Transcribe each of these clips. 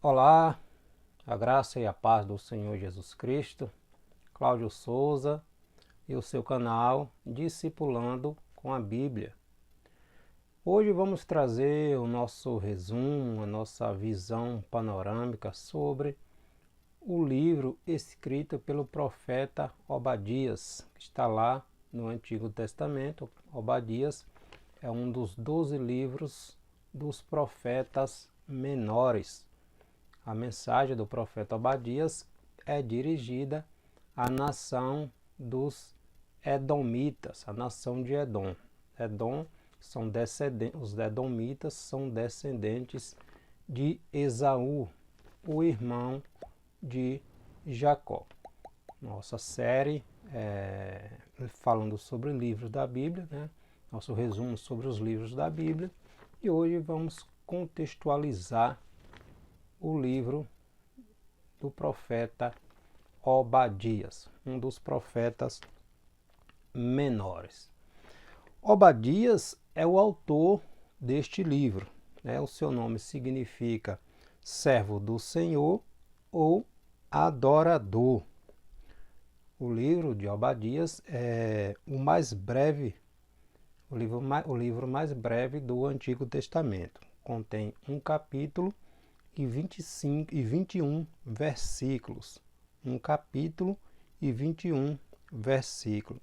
Olá, a graça e a paz do Senhor Jesus Cristo, Cláudio Souza e o seu canal Discipulando com a Bíblia. Hoje vamos trazer o nosso resumo, a nossa visão panorâmica sobre o livro escrito pelo profeta Obadias, que está lá no Antigo Testamento. Obadias é um dos 12 livros dos profetas menores. A mensagem do profeta Obadias é dirigida à nação dos Edomitas, a nação de Edom. Os Edomitas são descendentes de Esaú, o irmão de Jacó. Nossa série falando sobre livros da Bíblia, nosso resumo sobre os livros da Bíblia, e hoje vamos contextualizar o livro do profeta Obadias, um dos profetas menores. Obadias é o autor deste livro, O seu nome significa servo do Senhor ou adorador. O livro de Obadias é o livro mais breve do Antigo Testamento. Contém um capítulo e 21 versículos. Um capítulo e 21 versículos.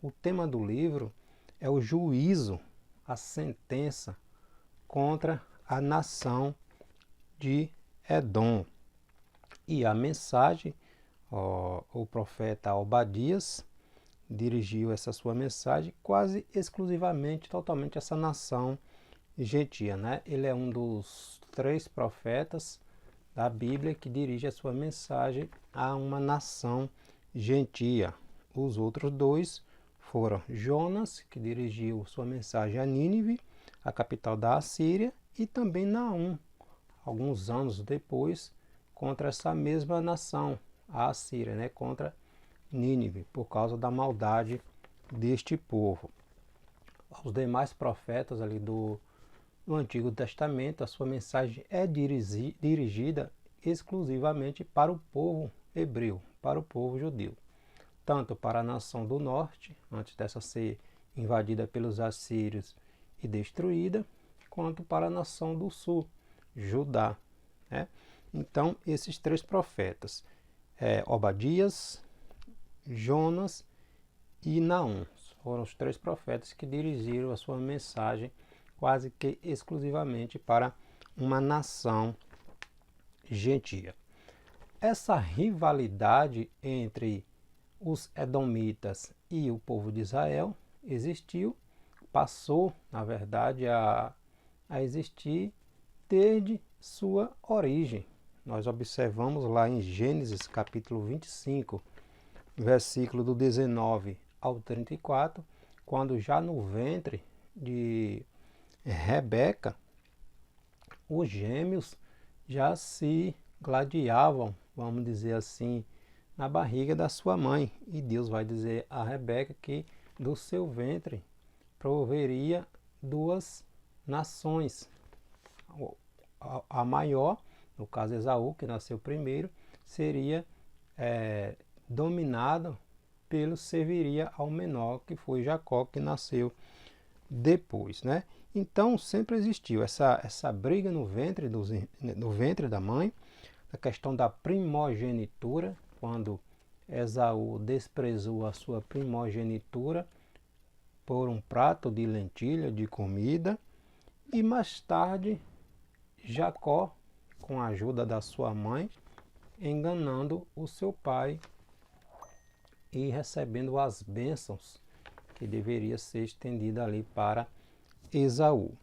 O tema do livro é o juízo, a sentença contra a nação de Edom. E a mensagem, o profeta Obadias dirigiu essa sua mensagem quase exclusivamente, totalmente a essa nação gentia, Ele é um dos 3 profetas da Bíblia que dirige a sua mensagem a uma nação gentia. Os outros 2 foram Jonas, que dirigiu sua mensagem a Nínive, a capital da Assíria, e também Naum, alguns anos depois, contra essa mesma nação, a Assíria, contra Nínive, por causa da maldade deste povo. Os demais profetas ali no Antigo Testamento, a sua mensagem é dirigida exclusivamente para o povo hebreu, para o povo judeu. Tanto para a nação do norte, antes dessa ser invadida pelos assírios e destruída, quanto para a nação do sul, Judá. Então, esses 3 profetas, Obadias, Jonas e Naum, foram os 3 profetas que dirigiram a sua mensagem quase que exclusivamente para uma nação gentia. Essa rivalidade entre os edomitas e o povo de Israel existiu, passou, na verdade, a existir desde sua origem. Nós observamos lá em Gênesis capítulo 25, versículo do 19 ao 34, quando já no ventre de Rebeca, os gêmeos já se gladiavam, vamos dizer assim, na barriga da sua mãe. E Deus vai dizer a Rebeca que do seu ventre proveria 2 nações. A maior, no caso Esaú, que nasceu primeiro, seria dominado serviria ao menor, que foi Jacó, que nasceu depois, Então sempre existiu essa briga no ventre da mãe, a questão da primogenitura, quando Esaú desprezou a sua primogenitura por um prato de lentilha, de comida, e mais tarde Jacó, com a ajuda da sua mãe, enganando o seu pai e recebendo as bênçãos que deveria ser estendida ali para Esaú.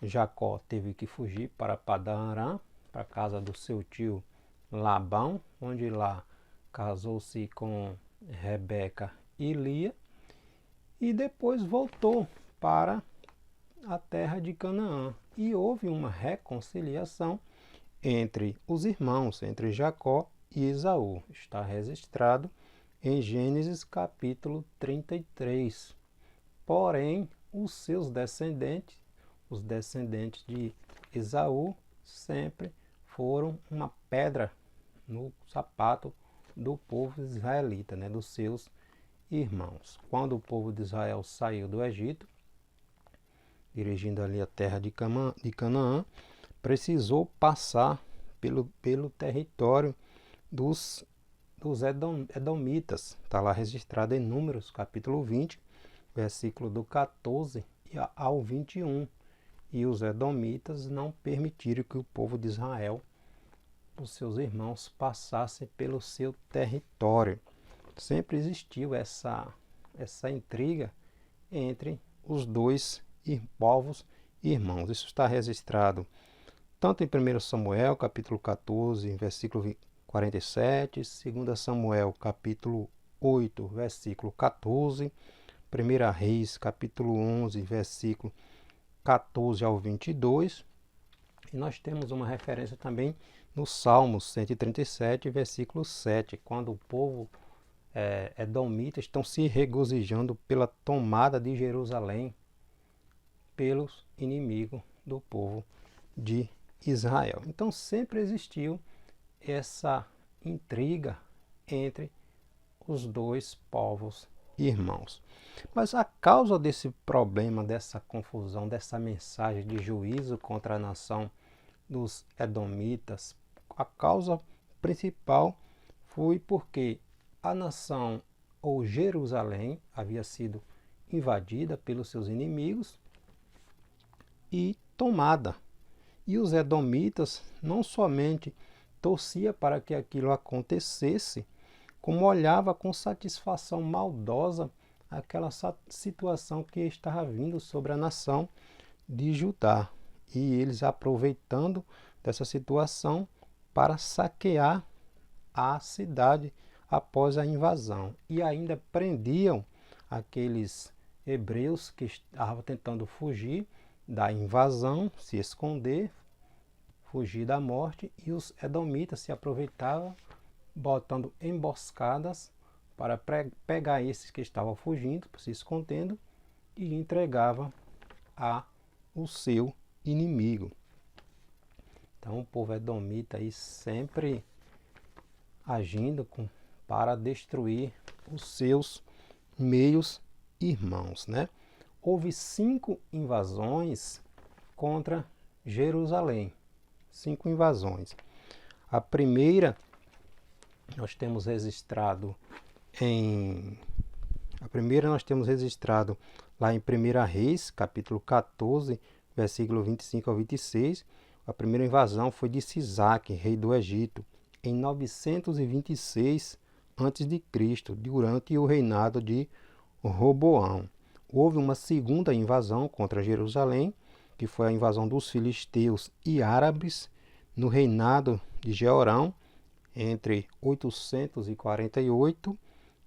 Jacó teve que fugir para Padã Arã, para a casa do seu tio Labão, onde lá casou-se com Rebeca e Lia, e depois voltou para a terra de Canaã. E houve uma reconciliação entre os irmãos, entre Jacó e Esaú. Está registrado em Gênesis capítulo 33. Porém, os seus descendentes, os descendentes de Esaú, sempre foram uma pedra no sapato do povo israelita, né, dos seus irmãos. Quando o povo de Israel saiu do Egito, dirigindo ali a terra de Canaã, precisou passar pelo território dos edomitas. Está lá registrado em Números, capítulo 20, versículo do 14 ao 21. E os edomitas não permitiram que o povo de Israel, os seus irmãos, passassem pelo seu território. Sempre existiu essa intriga entre os dois povos irmãos. Isso está registrado tanto em 1 Samuel, capítulo 14, versículo 47, 2 Samuel, capítulo 8, versículo 14, 1 Reis, capítulo 11, versículo 14 ao 22. E nós temos uma referência também no Salmos 137, versículo 7, quando o povo edomita estão se regozijando pela tomada de Jerusalém pelos inimigos do povo de Israel. Então sempre existiu essa intriga entre os dois povos irmãos. Mas a causa desse problema, dessa confusão, dessa mensagem de juízo contra a nação dos edomitas, a causa principal foi porque a nação, ou Jerusalém, havia sido invadida pelos seus inimigos e tomada. E os edomitas não somente torcia para que aquilo acontecesse, como olhava com satisfação maldosa aquela situação que estava vindo sobre a nação de Judá. E eles aproveitando dessa situação para saquear a cidade após a invasão. E ainda prendiam aqueles hebreus que estavam tentando fugir da invasão, se esconder, fugir da morte, e os edomitas se aproveitavam, botando emboscadas para pegar esses que estavam fugindo, se escondendo, e entregava a o seu inimigo. Então o povo edomita aí sempre agindo para destruir os seus meios irmãos, né? Houve 5 invasões contra Jerusalém. 5 invasões. A primeira nós temos registrado lá em 1 Reis, capítulo 14, versículo 25 ao 26. A primeira invasão foi de Sisaque, rei do Egito, em 926 a.C., durante o reinado de Roboão. Houve uma segunda invasão contra Jerusalém, que foi a invasão dos filisteus e árabes, no reinado de Jeorão, entre 848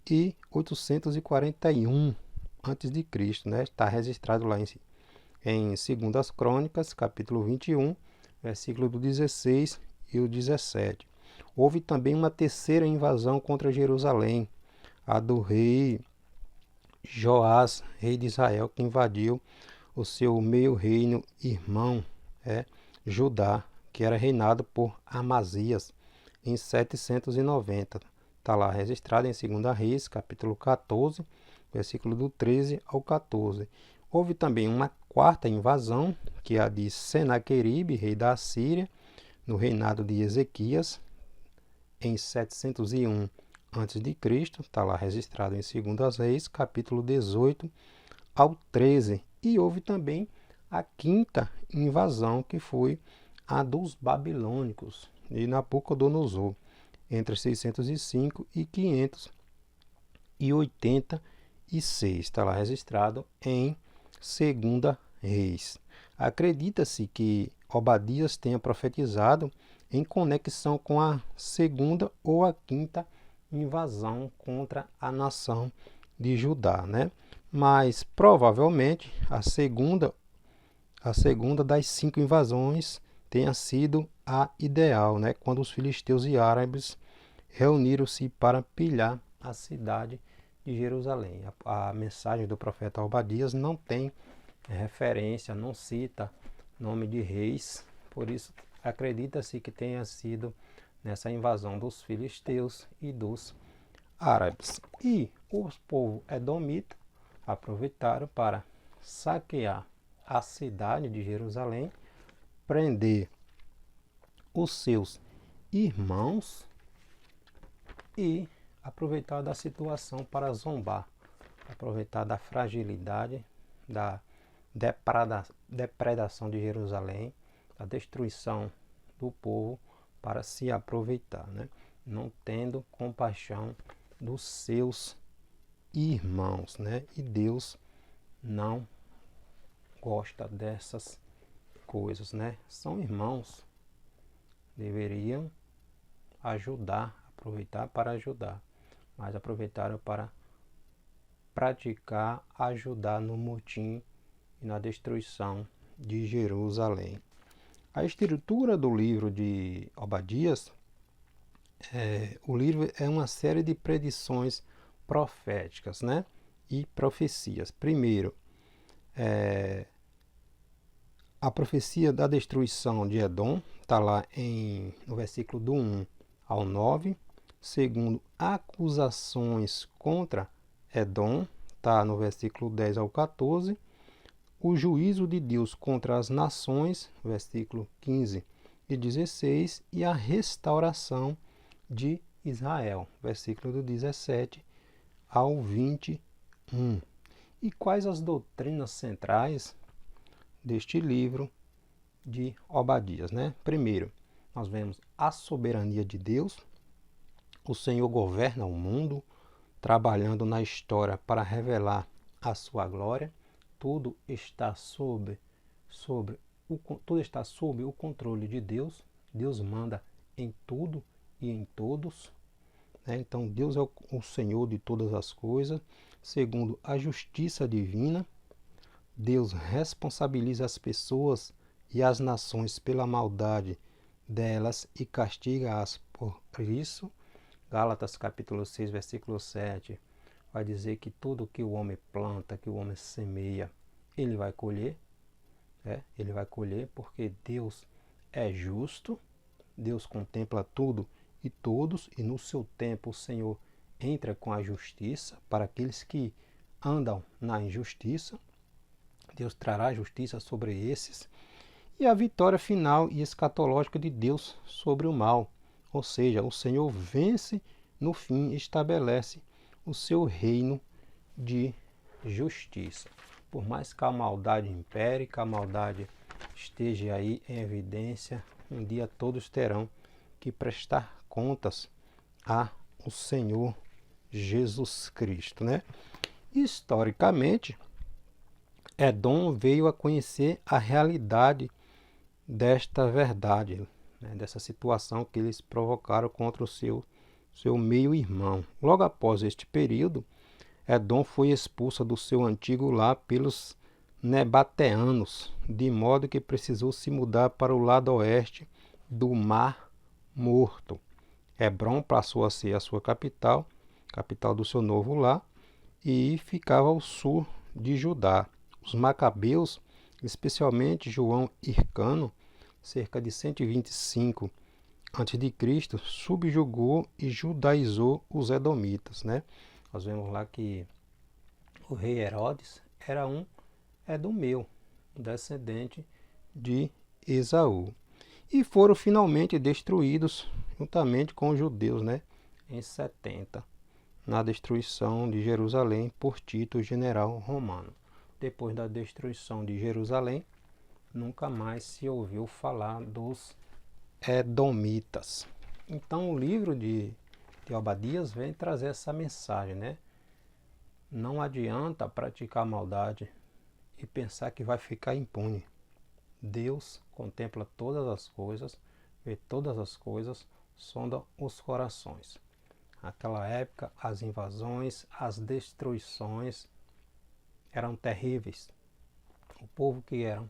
e 841 a.C., né? Está registrado lá em 2 Crônicas, capítulo 21, versículo do 16 e o 17. Houve também uma terceira invasão contra Jerusalém, a do rei Joás, rei de Israel, que invadiu o seu meio-reino irmão, Judá, que era reinado por Amazias, em 790. Está lá registrado em 2 Reis, capítulo 14, versículo do 13 ao 14. Houve também uma quarta invasão, que é a de Senaqueribe, rei da Assíria, no reinado de Ezequias, em 701 a.C., está lá registrado em 2 Reis, capítulo 18 ao 13. E houve também a quinta invasão, que foi a dos babilônicos, de Nabucodonosor, entre 605 e 586. Está lá registrado em 2 Reis. Acredita-se que Obadias tenha profetizado em conexão com a segunda ou a quinta invasão contra a nação de Judá, né? Mas provavelmente a segunda das 5 invasões tenha sido a ideal, né? Quando os filisteus e árabes reuniram-se para pilhar a cidade de Jerusalém. A mensagem do profeta Obadias não tem referência, não cita nome de reis, por isso Acredita-se que tenha sido nessa invasão dos filisteus e dos árabes. E os povos edomitas aproveitaram para saquear a cidade de Jerusalém, prender os seus irmãos e aproveitar da situação para zombar, aproveitar da fragilidade, da depredação de Jerusalém, da destruição do povo para se aproveitar, né? Não tendo compaixão dos seus irmãos, né? E Deus não gosta dessas coisas, né? São irmãos, deveriam ajudar, aproveitar para ajudar, mas aproveitaram para praticar, ajudar no motim e na destruição de Jerusalém. A estrutura do livro de Obadias, o livro é uma série de predições proféticas, né? E profecias. Primeiro, a profecia da destruição de Edom, está lá no versículo do 1 ao 9. Segundo, acusações contra Edom, está no versículo 10 ao 14. O juízo de Deus contra as nações, versículo 15 e 16. E a restauração de Israel, versículo do 17 ao 21. E quais as doutrinas centrais deste livro de Obadias, né? Primeiro, nós vemos a soberania de Deus. O Senhor governa o mundo, trabalhando na história para revelar a sua glória. Tudo está sob o controle de Deus. Deus manda em tudo e em todos, né? Então Deus é o Senhor de todas as coisas. Segundo, a justiça divina. Deus responsabiliza as pessoas e as nações pela maldade delas e castiga-as por isso. Gálatas capítulo 6, versículo 7, vai dizer que tudo que o homem planta, que o homem semeia, ele vai colher. Ele vai colher porque Deus é justo, Deus contempla tudo e todos, e no seu tempo o Senhor entra com a justiça para aqueles que andam na injustiça. Deus trará justiça sobre esses. E a vitória final e escatológica de Deus sobre o mal. Ou seja, o Senhor vence no fim e estabelece o seu reino de justiça. Por mais que a maldade impere, que a maldade esteja aí em evidência, um dia todos terão que prestar contas ao Senhor Jesus Cristo, né? Historicamente, Edom veio a conhecer a realidade desta verdade, né, dessa situação que eles provocaram contra o seu meio-irmão. Logo após este período, Edom foi expulsa do seu antigo lar pelos Nebateanos, de modo que precisou se mudar para o lado oeste do Mar Morto. Hebrom passou a ser a sua capital do seu novo lar, e ficava ao sul de Judá. Os macabeus, especialmente João Hircano, cerca de 125 a.C., subjugou e judaizou os edomitas, né? Nós vemos lá que o rei Herodes era um edomeu, um descendente de Esaú. E foram finalmente destruídos juntamente com os judeus, né? Em 70, na destruição de Jerusalém por Tito, general romano. Depois da destruição de Jerusalém, nunca mais se ouviu falar dos edomitas. Então o livro de Obadias vem trazer essa mensagem, né? Não adianta praticar maldade e pensar que vai ficar impune. Deus contempla todas as coisas, vê todas as coisas, sonda os corações. Naquela época, as invasões, as destruições eram terríveis. O povo que eram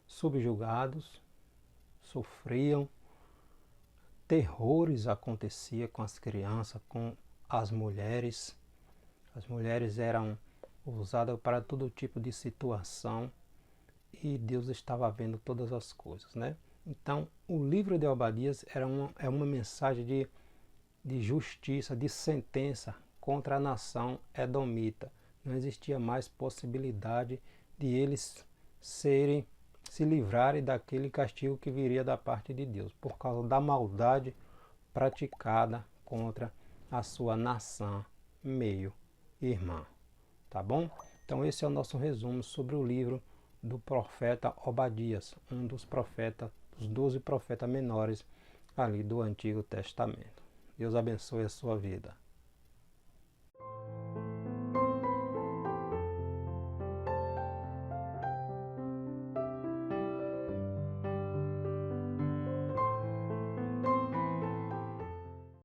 subjugados sofriam, terrores aconteciam com as crianças, com as mulheres. As mulheres eram usadas para todo tipo de situação e Deus estava vendo todas as coisas, né? Então, o livro de Obadias é uma mensagem de justiça, de sentença contra a nação edomita. Não existia mais possibilidade de eles se livrarem daquele castigo que viria da parte de Deus, por causa da maldade praticada contra a sua nação meio irmã. Tá bom? Então esse é o nosso resumo sobre o livro do profeta Obadias, um dos profetas, dos 12 profetas menores ali do Antigo Testamento. Deus abençoe a sua vida.